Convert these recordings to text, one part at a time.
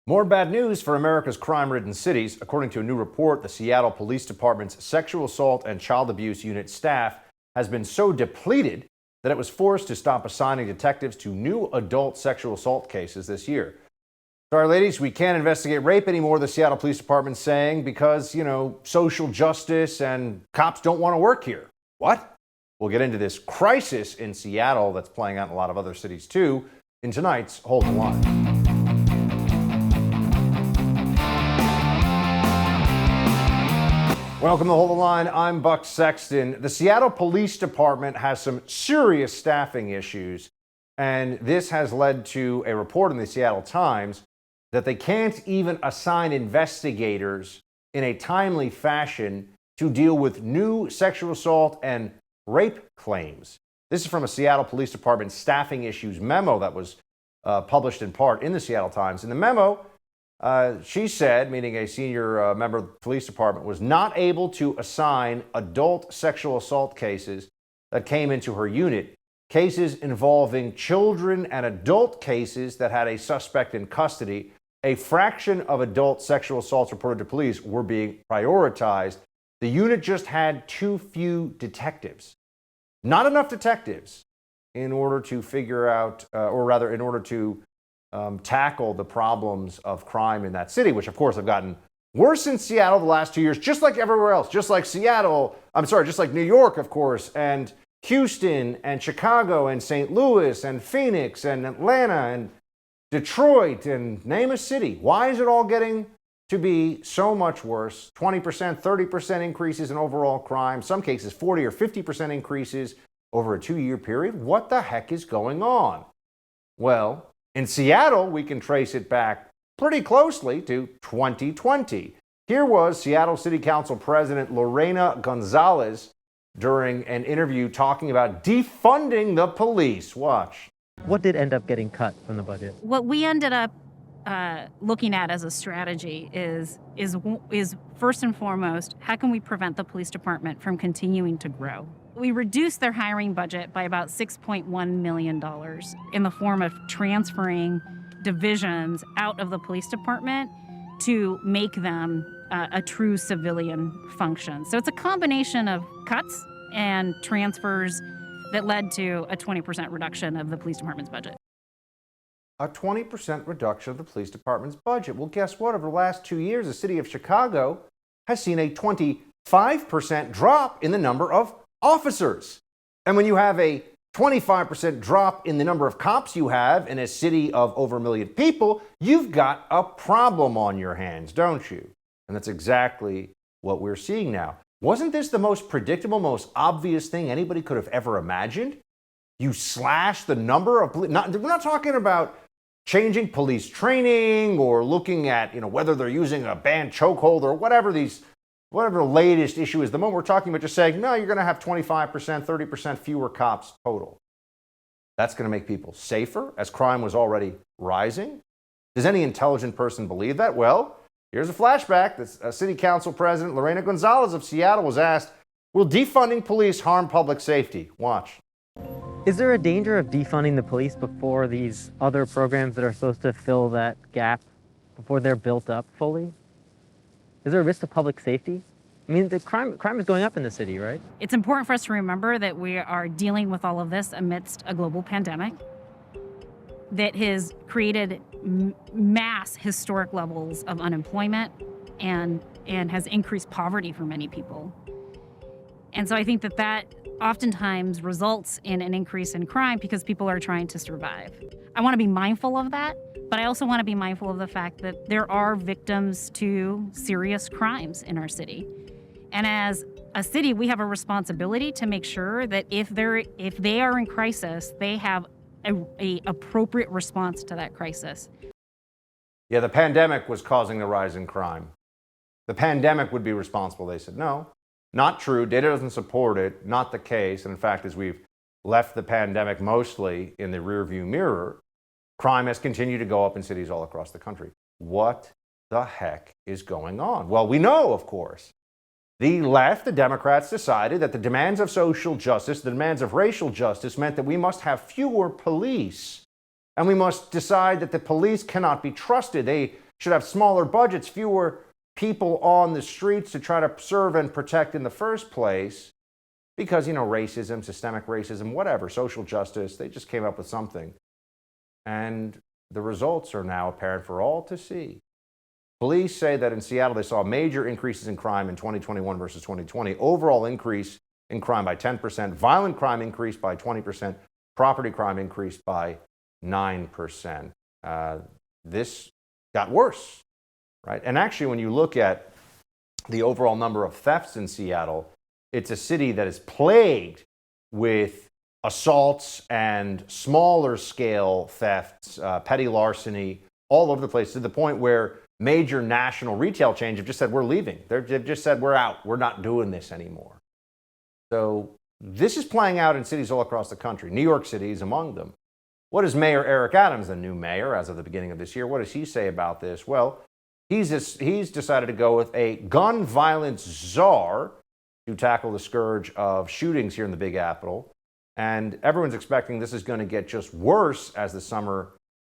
More bad news for America's crime-ridden cities. According to a new report, the Seattle Police Department's sexual assault and child abuse unit staff has been so depleted that it was forced to stop assigning detectives to new adult sexual assault cases this year. Sorry, ladies, we can't investigate rape anymore, the Seattle Police Department's saying, because, social justice and cops don't want to work here. What? We'll get into this crisis in Seattle that's playing out in a lot of other cities too in tonight's Hold the Line. Welcome to Hold the Line. I'm Buck Sexton. The Seattle Police Department has some serious staffing issues, and this has led to a report in the Seattle Times that they can't even assign investigators in a timely fashion to deal with new sexual assault and rape claims. This is from a Seattle Police Department staffing issues memo that was published in part in the Seattle Times. In the memo, she said, meaning a senior member of the police department, was not able to assign adult sexual assault cases that came into her unit. Cases involving children and adult cases that had a suspect in custody. A fraction of adult sexual assaults reported to police were being prioritized. The unit just had too few detectives. Not enough detectives in order to figure out, in order to tackle the problems of crime in that city, which of course have gotten worse in Seattle the last 2 years, just like everywhere else, just like just like New York, of course, and Houston and Chicago and St. Louis and Phoenix and Atlanta and Detroit and name a city. Why is it all getting to be so much worse? 20%, 30% increases in overall crime, some cases 40 or 50% increases over a 2-year period. What the heck is going on? Well, in Seattle, we can trace it back pretty closely to 2020. Here was Seattle City Council President Lorena Gonzalez during an interview talking about defunding the police. Watch. What did end up getting cut from the budget? What we ended up looking at as a strategy is first and foremost, how can we prevent the police department from continuing to grow? We reduced their hiring budget by about $6.1 million in the form of transferring divisions out of the police department to make them a true civilian function. So it's a combination of cuts and transfers that led to a 20% reduction of the police department's budget. A 20% reduction of the police department's budget. Well, guess what? Over the last 2 years, the city of Chicago has seen a 25% drop in the number of officers. And when you have a 25% drop in the number of cops you have in a city of over 1 million people, you've got a problem on your hands, don't you? And that's exactly what we're seeing now. Wasn't this the most predictable, most obvious thing anybody could have ever imagined? You slash the number of police. We're not talking about changing police training or looking at whether they're using a banned chokehold or whatever the latest issue is. The moment we're talking about just saying, no, you're going to have 25%, 30% fewer cops total. That's going to make people safer as crime was already rising. Does any intelligent person believe that? Well, here's a flashback. The City Council President Lorena Gonzalez of Seattle was asked, will defunding police harm public safety? Watch. Is there a danger of defunding the police before these other programs that are supposed to fill that gap, before they're built up fully? Is there a risk to public safety? I mean, the crime is going up in the city, right? It's important for us to remember that we are dealing with all of this amidst a global pandemic that has created mass historic levels of unemployment and has increased poverty for many people. And so I think that oftentimes results in an increase in crime because people are trying to survive. I want to be mindful of that, but I also want to be mindful of the fact that there are victims to serious crimes in our city. And as a city, we have a responsibility to make sure that if they are in crisis, they have a appropriate response to that crisis. Yeah, the pandemic was causing the rise in crime. The pandemic would be responsible. They said, no, not true. Data doesn't support it. Not the case. And in fact, as we've left the pandemic mostly in the rearview mirror, crime has continued to go up in cities all across the country. What the heck is going on? Well, we know, of course. The left, the Democrats, decided that the demands of social justice, the demands of racial justice, meant that we must have fewer police. And we must decide that the police cannot be trusted. They should have smaller budgets, fewer people on the streets to try to serve and protect in the first place because, racism, systemic racism, whatever, social justice, they just came up with something. And the results are now apparent for all to see. Police say that in Seattle, they saw major increases in crime in 2021 versus 2020. Overall increase in crime by 10%. Violent crime increased by 20%. Property crime increased by 9%. This got worse, right? And actually, when you look at the overall number of thefts in Seattle, it's a city that is plagued with assaults and smaller scale thefts, petty larceny, all over the place, to the point where major national retail chains have just said, we're leaving. They've just said, we're out. We're not doing this anymore. So this is playing out in cities all across the country. New York City is among them. What does Mayor Eric Adams, the new mayor as of the beginning of this year, what does he say about this? Well, he's decided to go with a gun violence czar to tackle the scourge of shootings here in the Big Apple. And everyone's expecting this is going to get just worse as the summer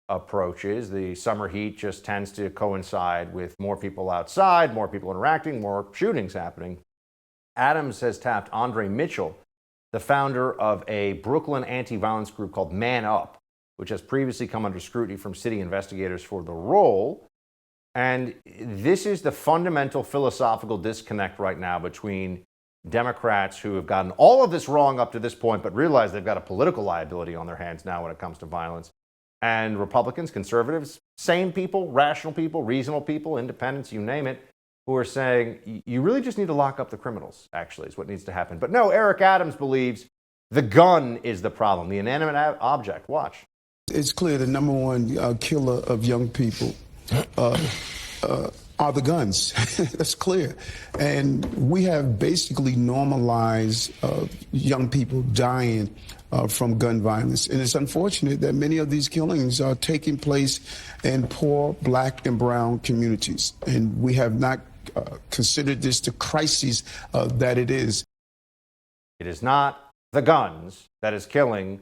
approaches. The summer heat just tends to coincide with more people outside, more people interacting, more shootings happening. Adams has tapped Andre Mitchell, the founder of a Brooklyn anti-violence group called Man Up, which has previously come under scrutiny from city investigators for the role. And this is the fundamental philosophical disconnect right now between Democrats who have gotten all of this wrong up to this point, but realize they've got a political liability on their hands now when it comes to violence, and Republicans, conservatives, sane people, rational people, reasonable people, independents, you name it, who are saying, you really just need to lock up the criminals, actually, is what needs to happen. But no, Eric Adams believes the gun is the problem, the inanimate object. Watch. It's clear the number one killer of young people are the guns. That's clear. And we have basically normalized young people dying from gun violence. And it's unfortunate that many of these killings are taking place in poor Black and brown communities. And we have not considered this the crisis that it is. It is not the guns that is killing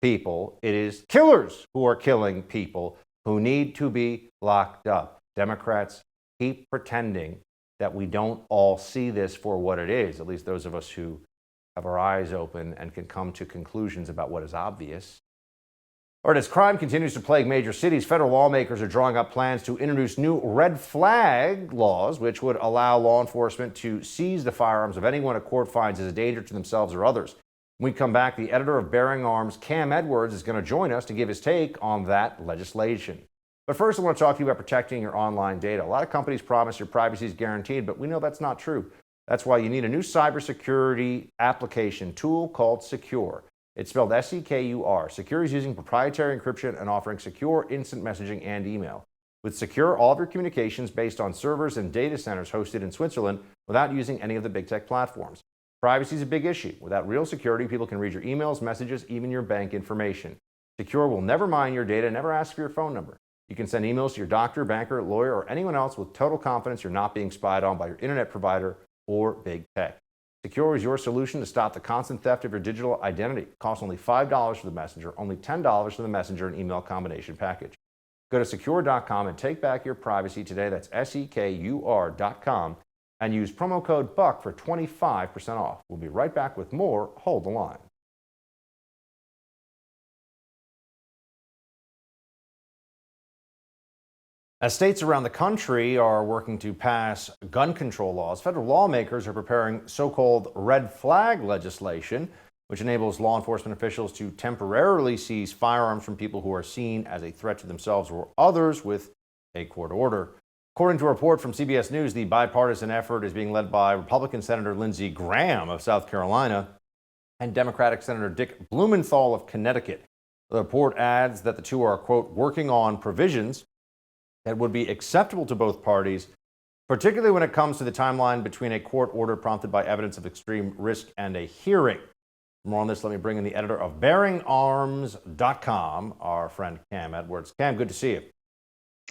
people. It is killers who are killing people who need to be locked up. Democrats keep pretending that we don't all see this for what it is, at least those of us who have our eyes open and can come to conclusions about what is obvious. All right, as crime continues to plague major cities, federal lawmakers are drawing up plans to introduce new red flag laws, which would allow law enforcement to seize the firearms of anyone a court finds as a danger to themselves or others. When we come back, the editor of Bearing Arms, Cam Edwards, is going to join us to give his take on that legislation. But first, I want to talk to you about protecting your online data. A lot of companies promise your privacy is guaranteed, but we know that's not true. That's why you need a new cybersecurity application tool called Secure. It's spelled S-E-K-U-R. Secure is using proprietary encryption and offering secure instant messaging and email. With Secure, all of your communications based on servers and data centers hosted in Switzerland without using any of the big tech platforms. Privacy is a big issue. Without real security, people can read your emails, messages, even your bank information. Secure will never mine your data, never ask for your phone number. You can send emails to your doctor, banker, lawyer, or anyone else with total confidence you're not being spied on by your internet provider or big tech. Secure is your solution to stop the constant theft of your digital identity. It costs only $5 for the messenger, only $10 for the messenger and email combination package. Go to secure.com and take back your privacy today. That's SEKUR.com. And use promo code BUCK for 25% off. We'll be right back with more. Hold the line. As states around the country are working to pass gun control laws, federal lawmakers are preparing so-called red flag legislation, which enables law enforcement officials to temporarily seize firearms from people who are seen as a threat to themselves or others with a court order. According to a report from CBS News, the bipartisan effort is being led by Republican Senator Lindsey Graham of South Carolina and Democratic Senator Dick Blumenthal of Connecticut. The report adds that the two are, quote, working on provisions that would be acceptable to both parties, particularly when it comes to the timeline between a court order prompted by evidence of extreme risk and a hearing. For more on this, let me bring in the editor of BearingArms.com, our friend Cam Edwards. Cam, good to see you.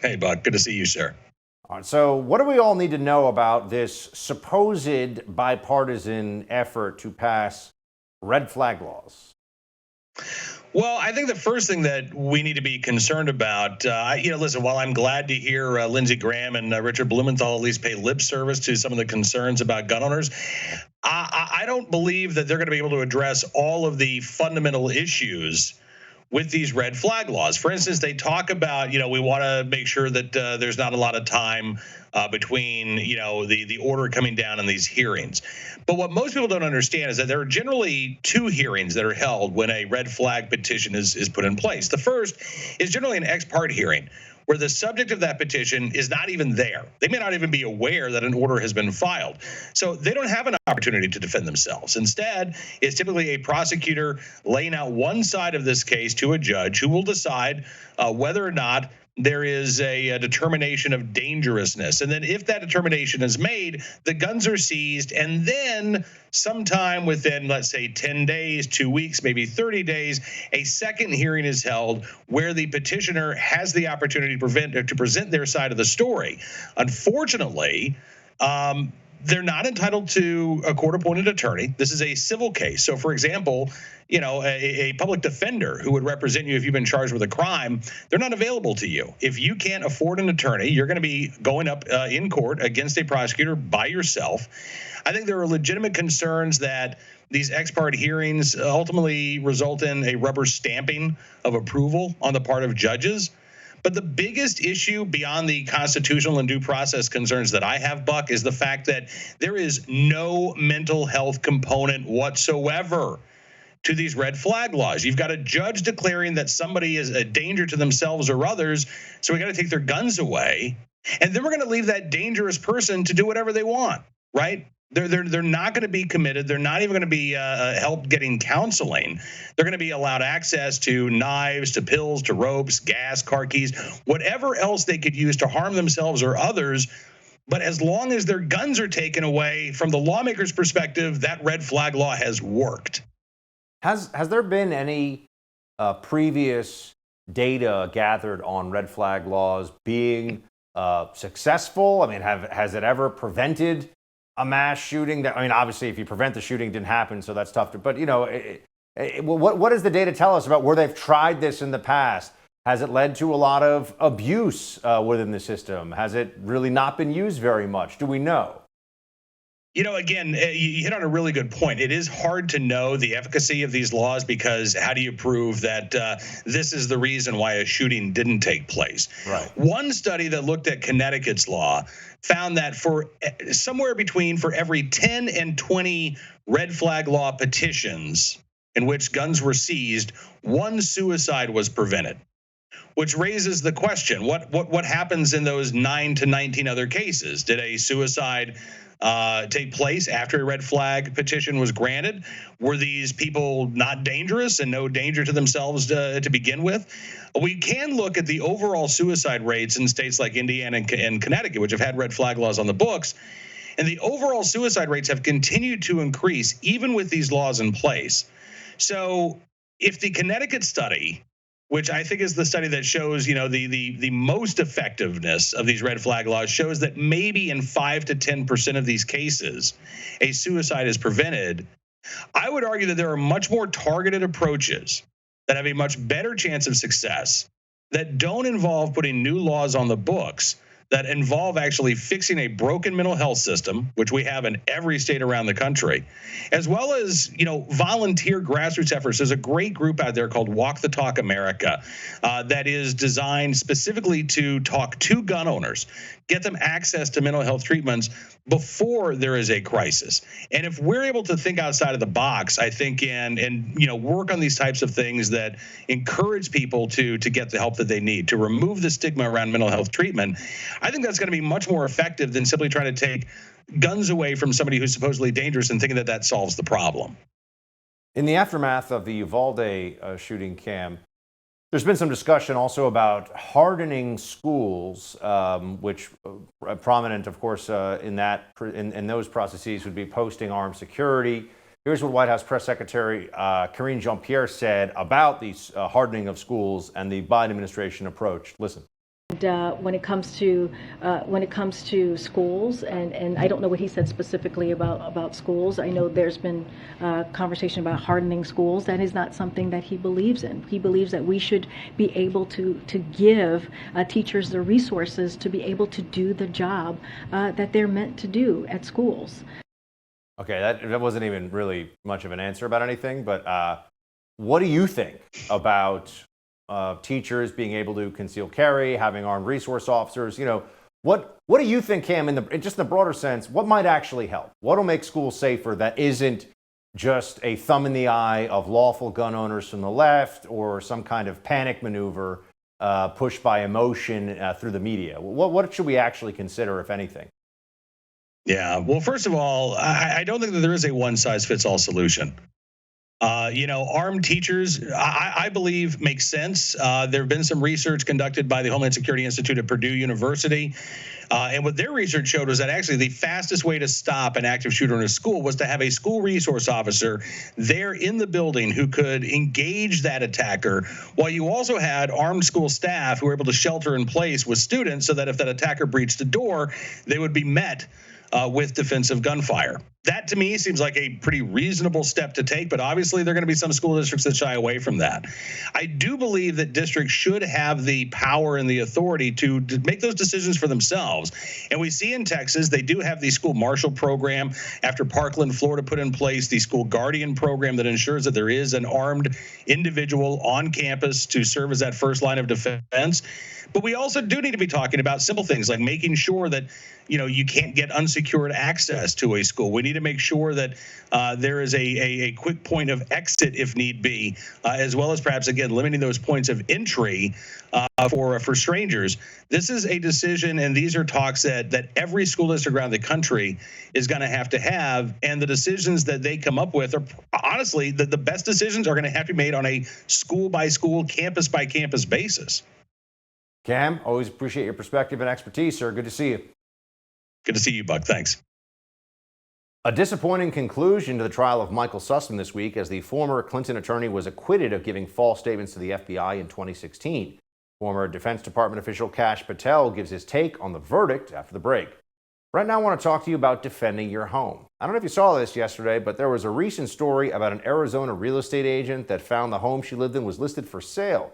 Hey, Buck. Good to see you, sir. All right, so what do we all need to know about this supposed bipartisan effort to pass red flag laws? Well, I think the first thing that we need to be concerned about, listen, while I'm glad to hear Lindsey Graham and Richard Blumenthal at least pay lip service to some of the concerns about gun owners, I don't believe that they're going to be able to address all of the fundamental issues with these red flag laws. For instance, they talk about, we want to make sure that there's not a lot of time between, the order coming down in these hearings. But what most people don't understand is that there are generally two hearings that are held when a red flag petition is put in place. The first is generally an ex parte hearing, where the subject of that petition is not even there. They may not even be aware that an order has been filed. So they don't have an opportunity to defend themselves. Instead, it's typically a prosecutor laying out one side of this case to a judge who will decide whether or not there is a determination of dangerousness. And then if that determination is made, the guns are seized. And then sometime within, let's say, 10 days, 2 weeks, maybe 30 days, a second hearing is held where the petitioner has the opportunity to present their side of the story. Unfortunately, they're not entitled to a court-appointed attorney. This is a civil case. So, for example, a public defender who would represent you if you've been charged with a crime, they're not available to you. If you can't afford an attorney, you're going to be going up in court against a prosecutor by yourself. I think there are legitimate concerns that these ex parte hearings ultimately result in a rubber stamping of approval on the part of judges. But the biggest issue beyond the constitutional and due process concerns that I have, Buck, is the fact that there is no mental health component whatsoever to these red flag laws. You've got a judge declaring that somebody is a danger to themselves or others, so we got to take their guns away. And then we're going to leave that dangerous person to do whatever they want, right? They're not going to be committed. They're not even going to be helped getting counseling. They're going to be allowed access to knives, to pills, to ropes, gas, car keys, whatever else they could use to harm themselves or others. But as long as their guns are taken away, from the lawmaker's perspective, that red flag law has worked. Has there been any previous data gathered on red flag laws being successful? I mean, has it ever prevented a mass shooting? Obviously, if you prevent the shooting, it didn't happen, so that's tough. But what does the data tell us about where they've tried this in the past? Has it led to a lot of abuse within the system? Has it really not been used very much? Do we know? Again, you hit on a really good point. It is hard to know the efficacy of these laws because how do you prove that this is the reason why a shooting didn't take place? Right. One study that looked at Connecticut's law found that for every 10 and 20 red flag law petitions in which guns were seized, one suicide was prevented. Which raises the question, what happens in those 9 to 19 other cases? Did a suicide take place after a red flag petition was granted? Were these people not dangerous and no danger to themselves to begin with? We can look at the overall suicide rates in states like Indiana and Connecticut, which have had red flag laws on the books. And the overall suicide rates have continued to increase even with these laws in place. So if the Connecticut study, which I think is the study that shows, the most effectiveness of these red flag laws, shows that maybe in 5 to 10% of these cases, a suicide is prevented. I would argue that there are much more targeted approaches that have a much better chance of success that don't involve putting new laws on the books, that involve actually fixing a broken mental health system, which we have in every state around the country, as well as, volunteer grassroots efforts. There's a great group out there called Walk the Talk America that is designed specifically to talk to gun owners, get them access to mental health treatments before there is a crisis. And if we're able to think outside of the box, I think, and work on these types of things that encourage people to get the help that they need, to remove the stigma around mental health treatment, I think that's going to be much more effective than simply trying to take guns away from somebody who's supposedly dangerous and thinking that solves the problem. In the aftermath of the Uvalde shooting, Cam, there's been some discussion also about hardening schools, which prominent, of course, in those processes would be posting armed security. Here's what White House Press Secretary Karine Jean-Pierre said about the hardening of schools and the Biden administration approach. Listen. when it comes to schools, and I don't know what he said specifically about schools. I know there's been conversation about hardening schools. That is not something that he believes in. He believes that we should be able to give teachers the resources to be able to do the job that they're meant to do at schools. Okay, that wasn't even really much of an answer about anything, but what do you think about teachers being able to conceal carry, having armed resource officers? You know, what do you think, Cam, in just the broader sense, what might actually help? What will make schools safer that isn't just a thumb in the eye of lawful gun owners from the left or some kind of panic maneuver pushed by emotion through the media? What should we actually consider, if anything? Yeah, well, first of all, I don't think that there is a one-size-fits-all solution. Armed teachers, I believe, makes sense. There have been some research conducted by the Homeland Security Institute at Purdue University. And what their research showed was that actually the fastest way to stop an active shooter in a school was to have a school resource officer there in the building who could engage that attacker, while you also had armed school staff who were able to shelter in place with students so that if that attacker breached the door, they would be met with defensive gunfire. That, to me, seems like a pretty reasonable step to take, but obviously there are going to be some school districts that shy away from that. I do believe that districts should have the power and the authority to make those decisions for themselves. And we see in Texas, they do have the school marshal program after Parkland, Florida put in place the school guardian program that ensures that there is an armed individual on campus to serve as that first line of defense. But we also do need to be talking about simple things like making sure that, you can't get unsecured access to a school. We need to make sure that there is a quick point of exit if need be, as well as perhaps, again, limiting those points of entry for strangers. This is a decision, and these are talks that every school district around the country is going to have, and the decisions that they come up with are honestly the best decisions are going to have to be made on a school-by-school, campus-by-campus basis. Cam, always appreciate your perspective and expertise, sir. Good to see you. Good to see you, Buck. Thanks. A disappointing conclusion to the trial of Michael Sussmann this week, as the former Clinton attorney was acquitted of giving false statements to the FBI in 2016. Former Defense Department official Kash Patel gives his take on the verdict after the break. Right now, I want to talk to you about defending your home. I don't know if you saw this yesterday, but there was a recent story about an Arizona real estate agent that found the home she lived in was listed for sale.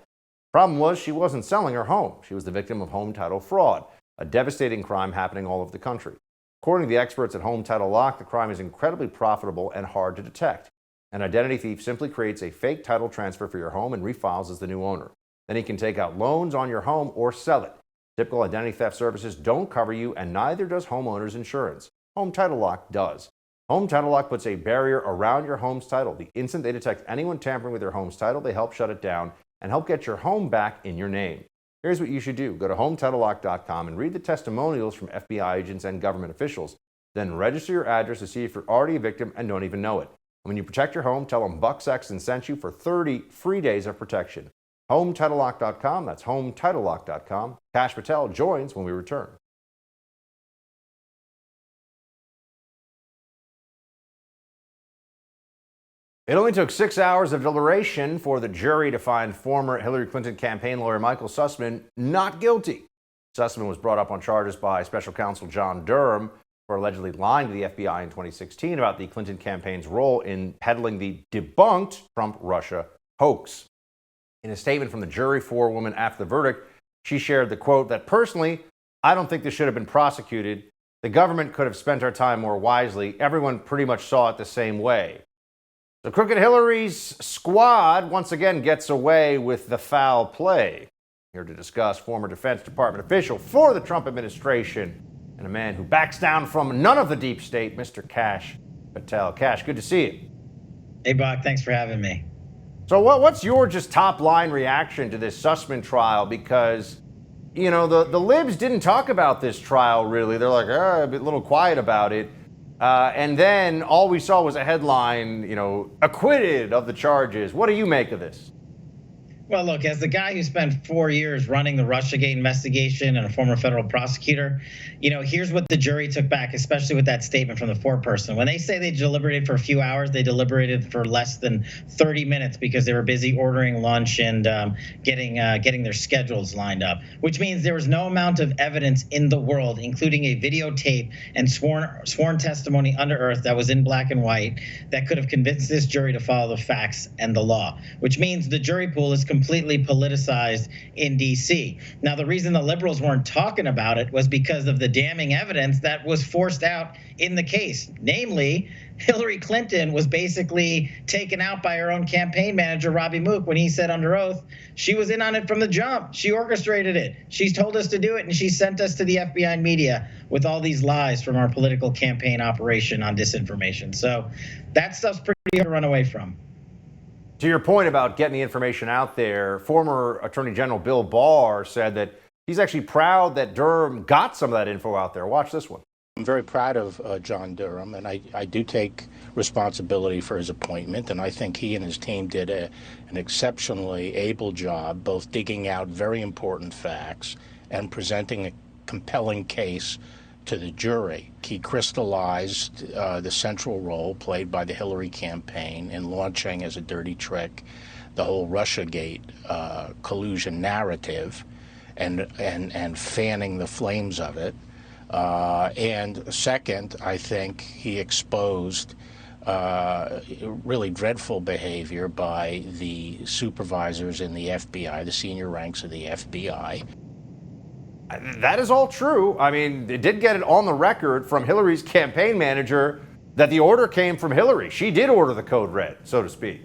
Problem was, she wasn't selling her home. She was the victim of home title fraud, a devastating crime happening all over the country. According to the experts at Home Title Lock, the crime is incredibly profitable and hard to detect. An identity thief simply creates a fake title transfer for your home and refiles as the new owner. Then he can take out loans on your home or sell it. Typical identity theft services don't cover you, and neither does homeowners insurance. Home Title Lock does. Home Title Lock puts a barrier around your home's title. The instant they detect anyone tampering with your home's title, they help shut it down and help get your home back in your name. Here's what you should do. Go to HometitleLock.com and read the testimonials from FBI agents and government officials. Then register your address to see if you're already a victim and don't even know it. And when you protect your home, tell them Buck Sexton sent you for 30 free days of protection. HometitleLock.com. That's HometitleLock.com. Kash Patel joins when we return. It only took 6 hours of deliberation for the jury to find former Hillary Clinton campaign lawyer Michael Sussmann not guilty. Sussmann was brought up on charges by special counsel John Durham for allegedly lying to the FBI in 2016 about the Clinton campaign's role in peddling the debunked Trump-Russia hoax. In a statement from the jury forewoman after the verdict, she shared the quote that, "Personally, I don't think this should have been prosecuted. The government could have spent our time more wisely. Everyone pretty much saw it the same way." So Crooked Hillary's squad once again gets away with the foul play. Here to discuss, former Defense Department official for the Trump administration and a man who backs down from none of the deep state, Mr. Kash Patel. Kash, good to see you. Hey, Buck, thanks for having me. So what's your just top line reaction to this Sussmann trial? Because, the libs didn't talk about this trial really. They're like, a little quiet about it. And then all we saw was a headline, acquitted of the charges. What do you make of this? Well, look, as the guy who spent 4 years running the Russiagate investigation and a former federal prosecutor, here's what the jury took back, especially with that statement from the foreperson. When they say they deliberated for a few hours, they deliberated for less than 30 minutes because they were busy ordering lunch and getting their schedules lined up, which means there was no amount of evidence in the world, including a videotape and sworn testimony under oath that was in black and white, that could have convinced this jury to follow the facts and the law, which means the jury pool is completely politicized in D.C. Now, the reason the liberals weren't talking about it was because of the damning evidence that was forced out in the case. Namely, Hillary Clinton was basically taken out by her own campaign manager, Robbie Mook, when he said under oath she was in on it from the jump. She orchestrated it. She's told us to do it, and she sent us to the FBI and media with all these lies from our political campaign operation on disinformation. So that stuff's pretty hard to run away from. To your point about getting the information out there, former Attorney General Bill Barr said that he's actually proud that Durham got some of that info out there. Watch this one. I'm very proud of John Durham, and I do take responsibility for his appointment, and I think he and his team did an exceptionally able job, both digging out very important facts and presenting a compelling case to the jury. He crystallized the central role played by the Hillary campaign in launching as a dirty trick the whole Russiagate collusion narrative and fanning the flames of it. And second, I think he exposed really dreadful behavior by the supervisors in the FBI, the senior ranks of the FBI. That is all true. I mean, it did get it on the record from Hillary's campaign manager that the order came from Hillary. She did order the code red, so to speak.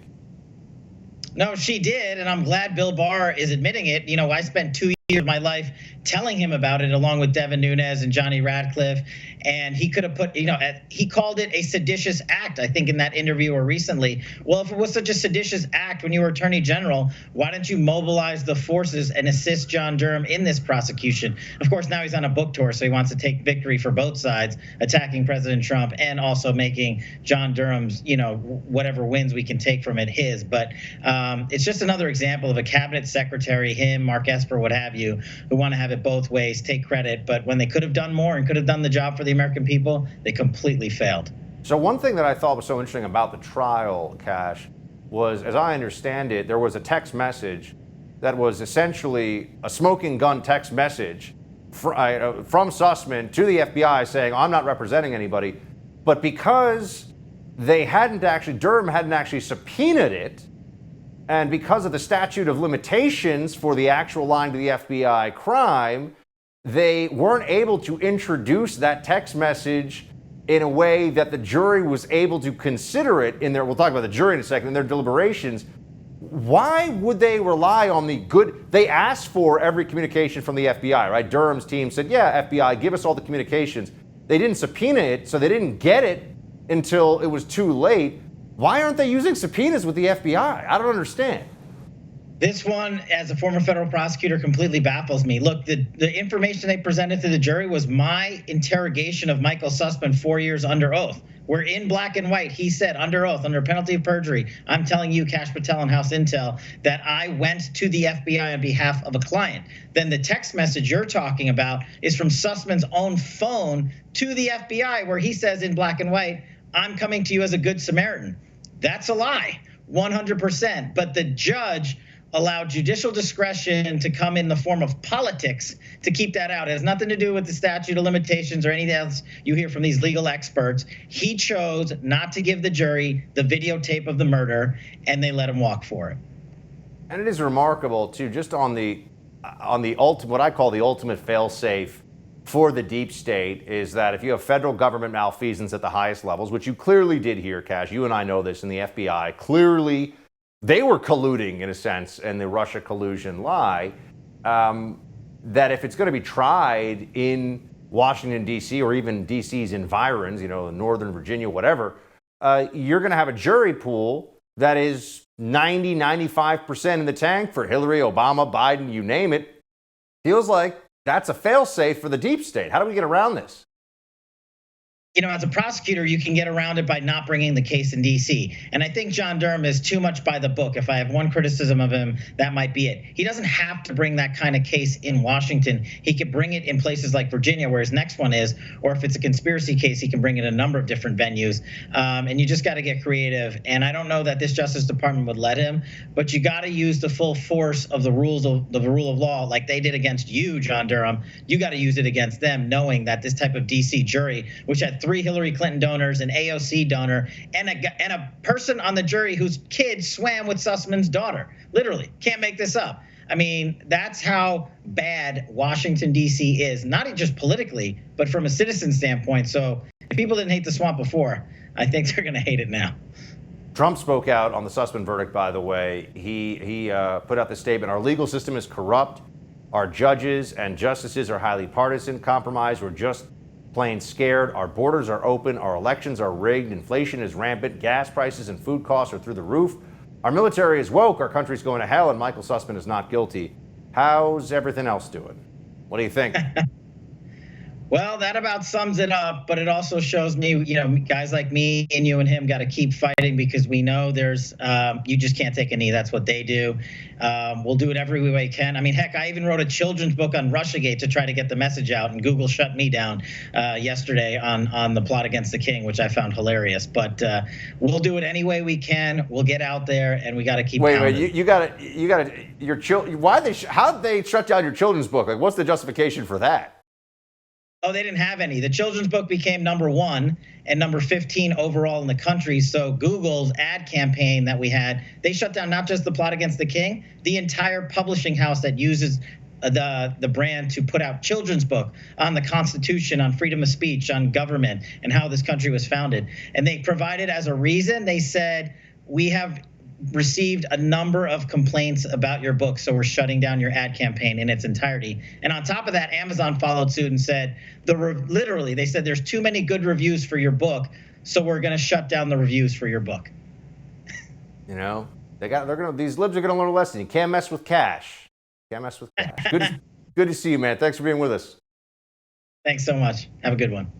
No, she did, and I'm glad Bill Barr is admitting it. I spent 2 years of my life telling him about it, along with Devin Nunes and Johnny Radcliffe, and he could have put, he called it a seditious act, I think, in that interview or recently. Well, if it was such a seditious act when you were Attorney General, why didn't you mobilize the forces and assist John Durham in this prosecution? Of course, now he's on a book tour, so he wants to take victory for both sides, attacking President Trump and also making John Durham's, whatever wins we can take from it his. But it's just another example of a cabinet secretary, him, Mark Esper, what have you, who want to have it both ways, take credit, but when they could have done more and could have done the job for the American people, they completely failed. So one thing that I thought was so interesting about the trial, Kash, was, as I understand it, there was a text message that was essentially a smoking gun text message from Sussmann to the FBI saying, I'm not representing anybody. But because Durham hadn't actually subpoenaed it, and because of the statute of limitations for the actual lying to the FBI crime, they weren't able to introduce that text message in a way that the jury was able to consider it in their, we'll talk about the jury in a second, in their deliberations. Why would they rely on the good? They asked for every communication from the FBI, right? Durham's team said, yeah, FBI, give us all the communications. They didn't subpoena it, so they didn't get it until it was too late. Why aren't they using subpoenas with the FBI? I don't understand. This one, as a former federal prosecutor, completely baffles me. Look, the information they presented to the jury was my interrogation of Michael Sussmann 4 years under oath. We're in black and white. He said under oath, under penalty of perjury, I'm telling you, Kash Patel and House Intel, that I went to the FBI on behalf of a client. Then the text message you're talking about is from Sussmann's own phone to the FBI, where he says in black and white, I'm coming to you as a good Samaritan. That's a lie, 100%. But the judge allowed judicial discretion to come in the form of politics to keep that out. It has nothing to do with the statute of limitations or anything else you hear from these legal experts. He chose not to give the jury the videotape of the murder, and they let him walk for it. And it is remarkable, too, just on the ultimate, what I call the ultimate fail-safe for the deep state, is that if you have federal government malfeasance at the highest levels, which you clearly did here, Kash, you and I know this in the FBI, clearly they were colluding, in a sense, in the Russia collusion lie, that if it's going to be tried in Washington, D.C., or even D.C.'s environs, Northern Virginia, whatever, you're going to have a jury pool that is 95% in the tank for Hillary, Obama, Biden, you name it. Feels like that's a fail-safe for the deep state. How do we get around this? as a prosecutor, you can get around it by not bringing the case in D.C. And I think John Durham is too much by the book. If I have one criticism of him, that might be it. He doesn't have to bring that kind of case in Washington. He could bring it in places like Virginia, where his next one is, or if it's a conspiracy case, he can bring it in a number of different venues. And you just got to get creative. And I don't know that this Justice Department would let him, but you got to use the full force of the rule of law, like they did against you, John Durham. You got to use it against them, knowing that this type of D.C. jury, which had 3 Hillary Clinton donors, an AOC donor, and a person on the jury whose kid swam with Sussmann's daughter. Literally, can't make this up. I mean, that's how bad Washington, D.C. is, not just politically, but from a citizen standpoint. So if people didn't hate the swamp before, I think they're going to hate it now. Trump spoke out on the Sussmann verdict, by the way. He put out the statement, our legal system is corrupt. Our judges and justices are highly partisan, compromised, or just plain scared. Our borders are open. Our elections are rigged. Inflation is rampant. Gas prices and food costs are through the roof. Our military is woke. Our country's going to hell. And Michael Sussmann is not guilty. How's everything else doing? What do you think? Well, that about sums it up, but it also shows me, guys like me and you and him got to keep fighting, because we know there's, you just can't take a knee. That's what they do. We'll do it every way we can. I mean, heck, I even wrote a children's book on Russiagate to try to get the message out, and Google shut me down yesterday on the plot against the king, which I found hilarious. But we'll do it any way we can. We'll get out there, and we got to keep. Wait, you got to your children. How did they shut down your children's book? Like, what's the justification for that? Oh, they didn't have any. The children's book became #1 and number 15 overall in the country. So Google's ad campaign that we had, they shut down not just the plot against the king, the entire publishing house that uses the brand to put out children's book on the Constitution, on freedom of speech, on government, and how this country was founded. And they provided as a reason, they said, we have received a number of complaints about your book, so we're shutting down your ad campaign in its entirety. And on top of that, Amazon followed suit and said, literally, they said there's too many good reviews for your book, so we're going to shut down the reviews for your book. These libs are going to learn a lesson. You can't mess with cash. Can't mess with cash. Good to see you, man. Thanks for being with us. Thanks so much. Have a good one.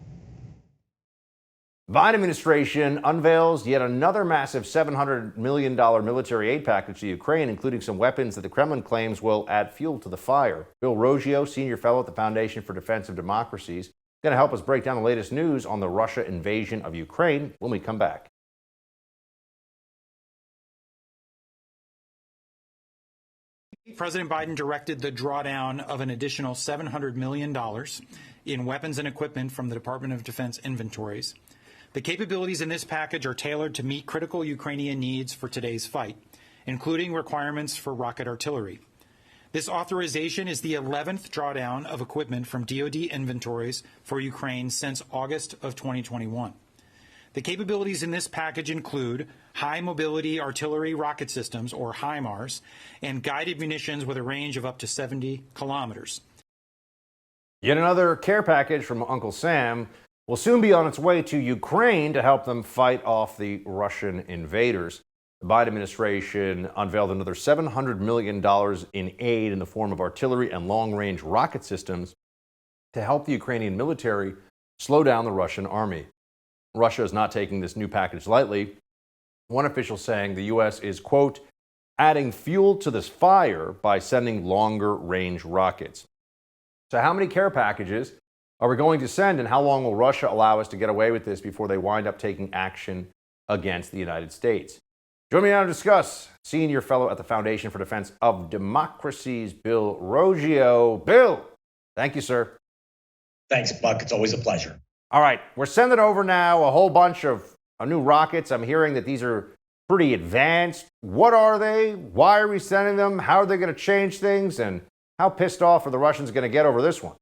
Biden administration unveils yet another massive $700 million military aid package to Ukraine, including some weapons that the Kremlin claims will add fuel to the fire. Bill Roggio, senior fellow at the Foundation for Defense of Democracy, is going to help us break down the latest news on the Russia invasion of Ukraine when we come back. President Biden directed the drawdown of an additional $700 million in weapons and equipment from the Department of Defense inventories. The capabilities in this package are tailored to meet critical Ukrainian needs for today's fight, including requirements for rocket artillery. This authorization is the 11th drawdown of equipment from DoD inventories for Ukraine since August of 2021. The capabilities in this package include high-mobility artillery rocket systems, or HIMARS, and guided munitions with a range of up to 70 kilometers. Yet another care package from Uncle Sam will soon be on its way to Ukraine to help them fight off the Russian invaders. The Biden administration unveiled another $700 million in aid in the form of artillery and long-range rocket systems to help the Ukrainian military slow down the Russian army. Russia is not taking this new package lightly. One official saying the U.S. is, quote, adding fuel to this fire by sending longer-range rockets. So how many care packages are we going to send, and how long will Russia allow us to get away with this before they wind up taking action against the United States? Join me now to discuss senior fellow at the Foundation for Defense of Democracy's Bill Roggio. Bill, thank you, sir. Thanks, Buck. It's always a pleasure. All right, we're sending over now a whole bunch of new rockets. I'm hearing that these are pretty advanced. What are they? Why are we sending them? How are they going to change things? And how pissed off are the Russians going to get over this one?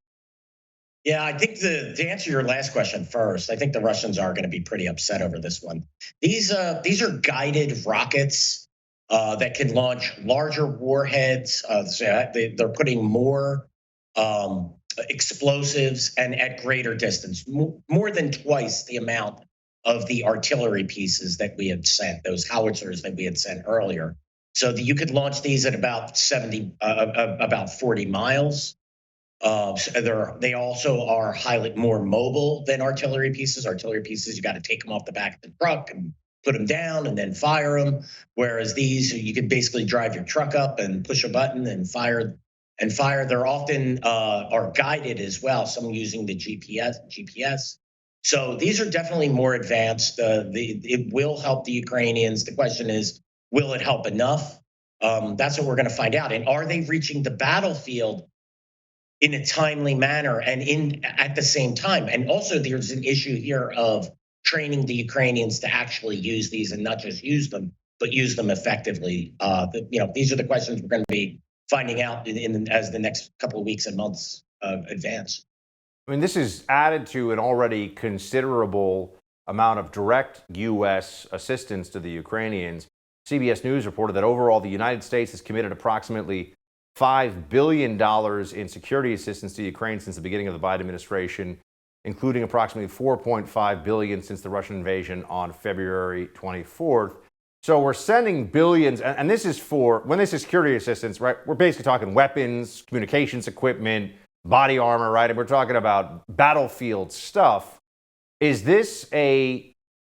Yeah, I think to answer your last question first, I think the Russians are going to be pretty upset over this one. These are guided rockets that can launch larger warheads. They're putting more explosives and at greater distance, more than twice the amount of the artillery pieces that we had sent, those howitzers that we had sent earlier. So that you could launch these at about 40 miles. They also are highly more mobile than artillery pieces. Artillery pieces, you got to take them off the back of the truck and put them down and then fire them. Whereas these, you can basically drive your truck up and push a button and fire. They're often are guided as well. Some using the GPS. So these are definitely more advanced. It will help the Ukrainians. The question is, will it help enough? That's what we're going to find out. And are they reaching the battlefield in a timely manner and at the same time? And also, there's an issue here of training the Ukrainians to actually use these and not just use them, but use them effectively. These are the questions we're going to be finding out as the next couple of weeks and months advance. I mean, this is added to an already considerable amount of direct U.S. assistance to the Ukrainians. CBS News reported that overall the United States has committed approximately $5 billion in security assistance to Ukraine since the beginning of the Biden administration, including approximately $4.5 billion since the Russian invasion on February 24th. So we're sending billions, and this is when this is security assistance, right? We're basically talking weapons, communications equipment, body armor, right? And we're talking about battlefield stuff. Is this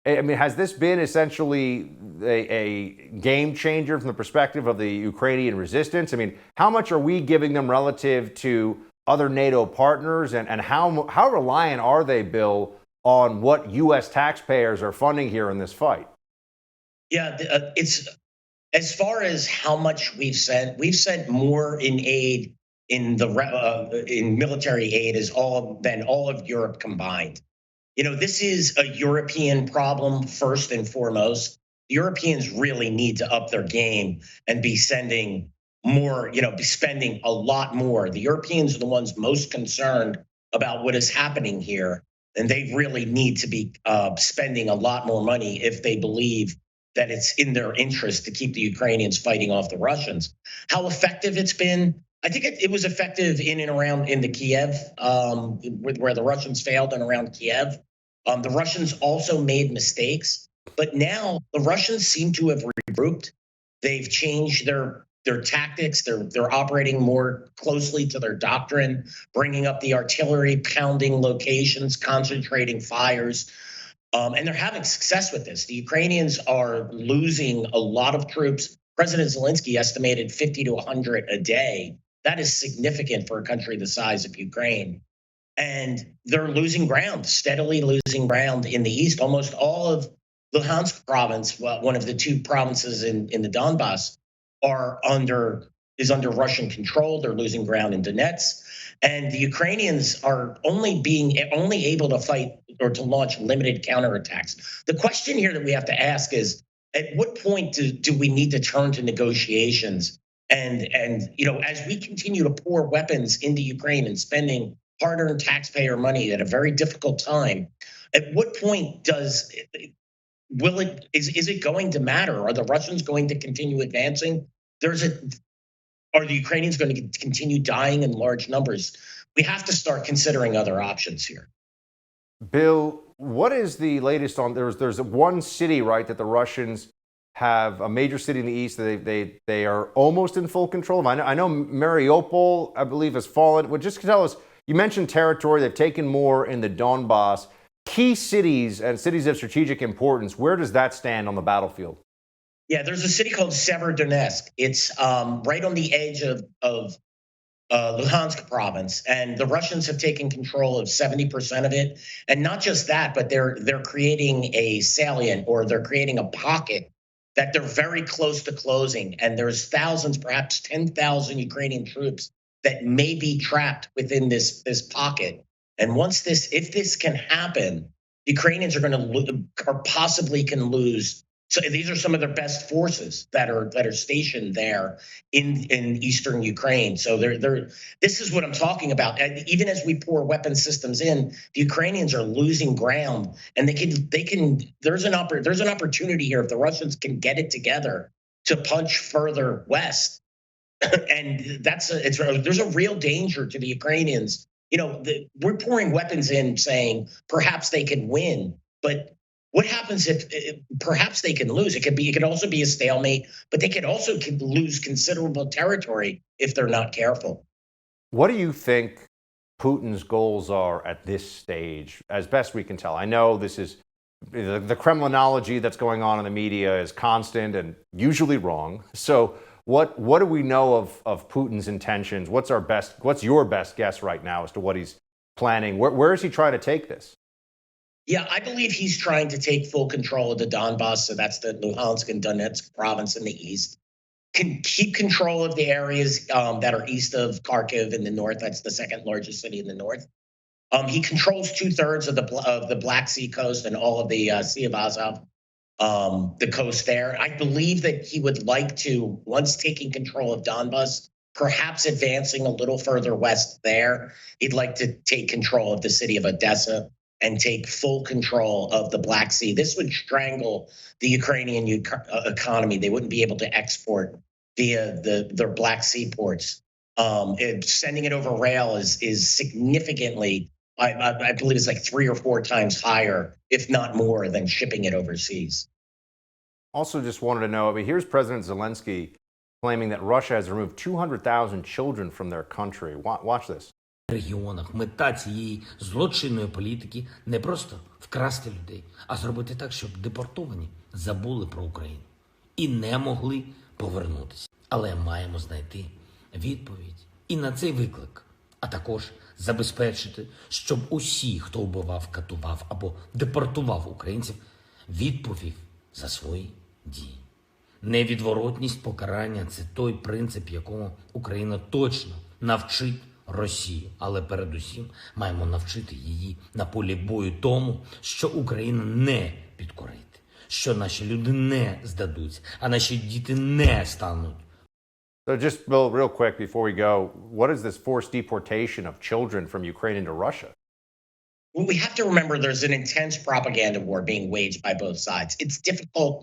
has this been essentially a game changer from the perspective of the Ukrainian resistance? I mean, how much are we giving them relative to other NATO partners, and how reliant are they, Bill, on what U.S. taxpayers are funding here in this fight? Yeah, it's as far as how much we've sent more in aid in military aid than all of Europe combined. This is a European problem first and foremost. The Europeans really need to up their game and be sending more, be spending a lot more. The Europeans are the ones most concerned about what is happening here, and they really need to be spending a lot more money if they believe that it's in their interest to keep the Ukrainians fighting off the Russians. How effective it's been, I think it was effective in and around in the Kiev, where the Russians failed and around Kiev. The Russians also made mistakes, but now the Russians seem to have regrouped. They've changed their tactics. They're operating more closely to their doctrine, bringing up the artillery, pounding locations, concentrating fires. And they're having success with this. The Ukrainians are losing a lot of troops. President Zelensky estimated 50 to 100 a day. That is significant for a country the size of Ukraine. And they're losing ground, steadily losing ground in the east. Almost all of Luhansk province, one of the two provinces in the Donbass, is under Russian control. They're losing ground in Donetsk. And the Ukrainians are only able to fight or to launch limited counterattacks. The question here that we have to ask is, at what point do we need to turn to negotiations? And as we continue to pour weapons into Ukraine and spending hard-earned taxpayer money at a very difficult time, at what point is it going to matter? Are the Russians going to continue advancing? Are the Ukrainians going to continue dying in large numbers? We have to start considering other options here. Bill, what is the latest on there's one city, right, that the Russians have, a major city in the east that they are almost in full control of? I know Mariupol, I believe, has fallen. Well, just tell us, you mentioned territory, they've taken more in the Donbass. Key cities and cities of strategic importance, where does that stand on the battlefield? Yeah, there's a city called Severodonetsk. It's right on the edge of Luhansk province, and the Russians have taken control of 70% of it. And not just that, but they're creating a salient, or they're creating a pocket that they're very close to closing. And there's thousands, perhaps 10,000 Ukrainian troops that may be trapped within this pocket. And if this can happen, the Ukrainians are possibly can lose. So these are some of their best forces that are stationed there in eastern Ukraine. So this is what I'm talking about. And even as we pour weapon systems in, the Ukrainians are losing ground, and there's an opportunity here if the Russians can get it together to punch further west. And there's a real danger to the Ukrainians. We're pouring weapons in, saying perhaps they can win, but what happens if perhaps they can lose? It could also be a stalemate, but they could also lose considerable territory if they're not careful. What do you think Putin's goals are at this stage, as best we can tell? I know this is the Kremlinology that's going on in the media is constant and usually wrong. So what do we know of Putin's intentions? What's your best guess right now as to what he's planning? Where is he trying to take this? Yeah, I believe he's trying to take full control of the Donbass. So that's the Luhansk and Donetsk province in the east. Can keep control of the areas that are east of Kharkiv in the north. That's the second largest city in the north. He controls 2/3 of the Black Sea coast and all of the Sea of Azov, the coast there. I believe that he would like to, once taking control of Donbas, perhaps advancing a little further west there, he'd like to take control of the city of Odessa and take full control of the Black Sea. This would strangle the Ukrainian economy. They wouldn't be able to export via their Black Sea ports. Sending it over rail is significantly, I believe it's like 3 or 4 times higher, if not more, than shipping it overseas. Also just wanted to know, I mean, here's President Zelensky claiming that Russia has removed 200,000 children from their country. Watch this. В регіонах мета цієї злочинної політики не просто вкрасти людей, а зробити так, щоб депортовані забули про Україну і не могли повернутися. Але маємо знайти відповідь і на цей виклик, а також забезпечити, щоб усі, хто вбивав, катував або депортував українців, відповів за свої дії. Невідворотність покарання – це той принцип, якому Україна точно навчить Росію, але передусім маємо навчити її на полі бою тому, що Україна не підкорити, що наші люди не здадуться, а наші діти не стануть. So just real quick before we go, what is this forced deportation of children from Ukraine into Russia? Well, we have to remember there's an intense propaganda war being waged by both sides. It's difficult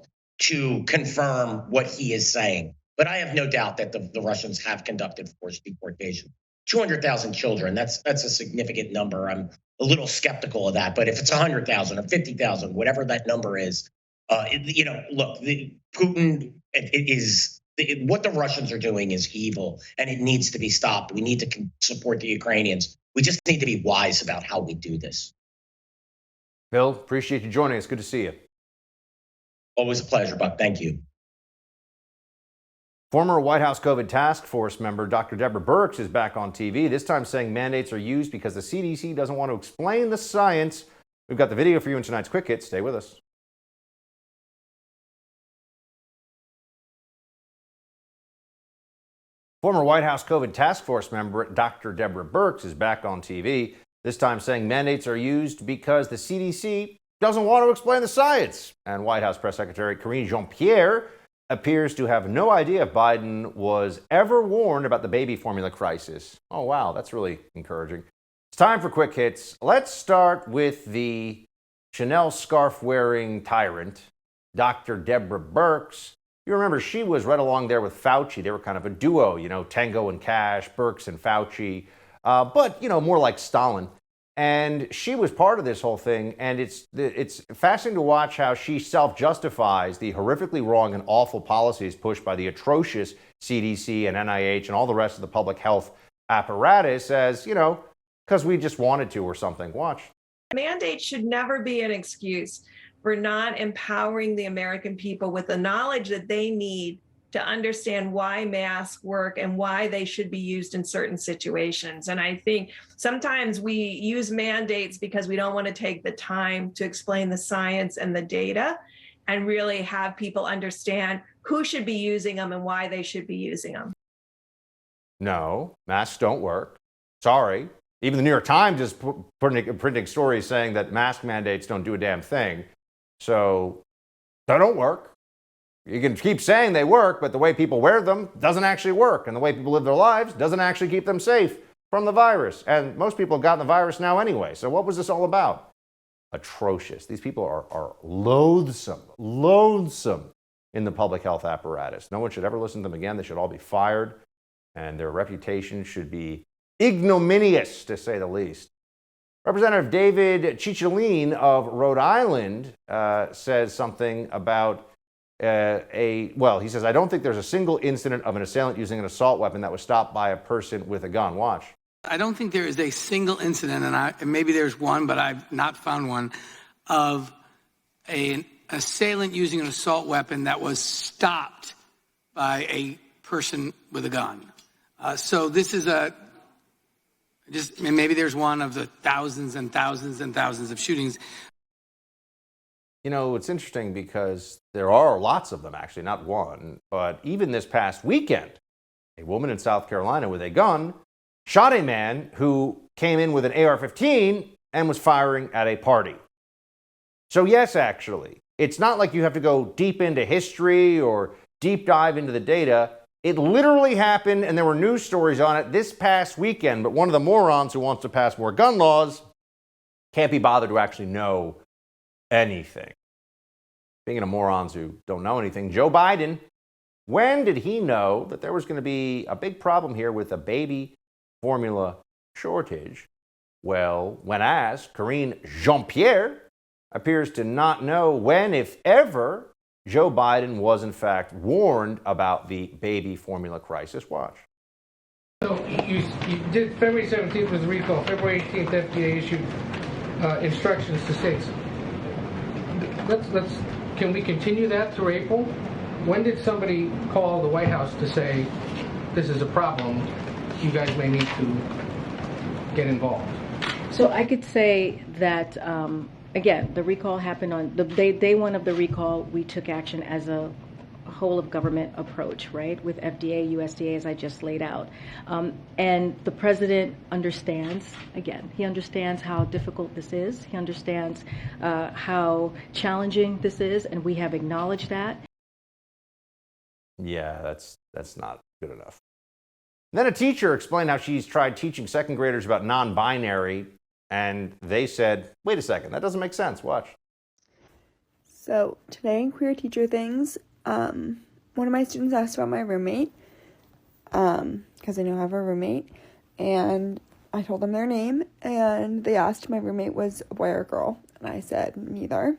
to confirm what he is saying, but I have no doubt that the Russians have conducted forced deportation. 200,000 children, that's a significant number. I'm a little skeptical of that, but if it's 100,000 or 50,000, whatever that number is, look, Putin what the Russians are doing is evil, and it needs to be stopped. We need to support the Ukrainians. We just need to be wise about how we do this. Bill, appreciate you joining us. Good to see you. Always a pleasure, Buck. Thank you. Former White House COVID task force member Dr. Deborah Birx is back on TV, this time saying mandates are used because the CDC doesn't want to explain the science. We've got the video for you in tonight's Quick Hit. Stay with us. Former White House COVID task force member Dr. Deborah Birx is back on TV, this time saying mandates are used because the CDC doesn't want to explain the science. And White House Press Secretary Karine Jean-Pierre appears to have no idea if Biden was ever warned about the baby formula crisis. Oh, wow, that's really encouraging. It's time for Quick Hits. Let's start with the Chanel scarf-wearing tyrant, Dr. Deborah Birx. You remember she was right along there with Fauci. They were kind of a duo, Tango and Cash, Birx and Fauci, but, more like Stalin. And she was part of this whole thing, and it's fascinating to watch how she self-justifies the horrifically wrong and awful policies pushed by the atrocious CDC and NIH and all the rest of the public health apparatus as, because we just wanted to or something. Watch. Mandates should never be an excuse for not empowering the American people with the knowledge that they need to understand why masks work and why they should be used in certain situations. And I think sometimes we use mandates because we don't want to take the time to explain the science and the data and really have people understand who should be using them and why they should be using them. No, masks don't work. Sorry. Even the New York Times is printing stories saying that mask mandates don't do a damn thing. So they don't work. You can keep saying they work, but the way people wear them doesn't actually work. And the way people live their lives doesn't actually keep them safe from the virus. And most people have gotten the virus now anyway. So what was this all about? Atrocious. These people are loathsome in the public health apparatus. No one should ever listen to them again. They should all be fired. And their reputation should be ignominious, to say the least. Representative David Cicilline of Rhode Island says something about he says, I don't think there's a single incident of an assailant using an assault weapon that was stopped by a person with a gun. Watch. I don't think there is a single incident, and maybe there's one, but I've not found one, of an assailant using an assault weapon that was stopped by a person with a gun. So this is maybe there's one of the thousands and thousands and thousands of shootings. You know, it's interesting because there are lots of them, actually, not one. But even this past weekend, a woman in South Carolina with a gun shot a man who came in with an AR-15 and was firing at a party. So yes, actually, it's not like you have to go deep into history or deep dive into the data. It literally happened, and there were news stories on it this past weekend. But one of the morons who wants to pass more gun laws can't be bothered to actually know anything. Speaking of morons who don't know anything, Joe Biden, when did he know that there was going to be a big problem here with a baby formula shortage? Well, when asked, Karine Jean-Pierre appears to not know when, if ever, Joe Biden was in fact warned about the baby formula crisis. Watch. So you did February 17th was the recall. February 18th, FDA issued instructions to states. Can we continue that through April? When did somebody call the White House to say this is a problem? You guys may need to get involved. So I could say that, again, the recall happened on the day one of the recall. We took action as a whole of government approach, right, with FDA, USDA, as I just laid out. And the president understands, again, he understands how difficult this is. He understands how challenging this is, and we have acknowledged that. Yeah, that's not good enough. Then a teacher explained how she's tried teaching second graders about non-binary, and they said, wait a second, that doesn't make sense. Watch. So today in Queer Teacher Things, one of my students asked about my roommate, because I know I have a roommate, and I told them their name, and they asked if my roommate was a boy or a girl, and I said neither,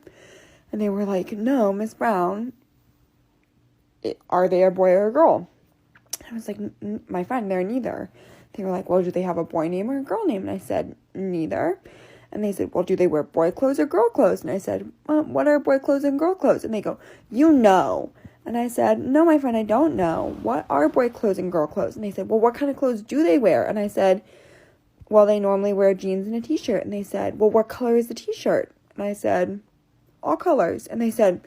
and they were like, no, Miss Brown, are they a boy or a girl? I was like, my friend, they're neither. They were like, well, do they have a boy name or a girl name? And I said, neither. And they said, well, do they wear boy clothes or girl clothes? And I said, what are boy clothes and girl clothes? And they go, you know. And I said, no, my friend, I don't know. What are boy clothes and girl clothes? And they said, well, what kind of clothes do they wear? And I said, well, they normally wear jeans and a t-shirt. And they said, well, what color is the t-shirt? And I said, all colors. And they said,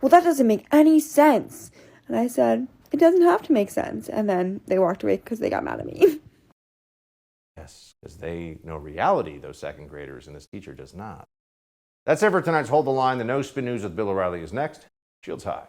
well, that doesn't make any sense. And I said, it doesn't have to make sense. And then they walked away because they got mad at me. Yes, because they know reality, those second graders, and this teacher does not. That's it for tonight's Hold the Line. The No Spin News with Bill O'Reilly is next. Shields high.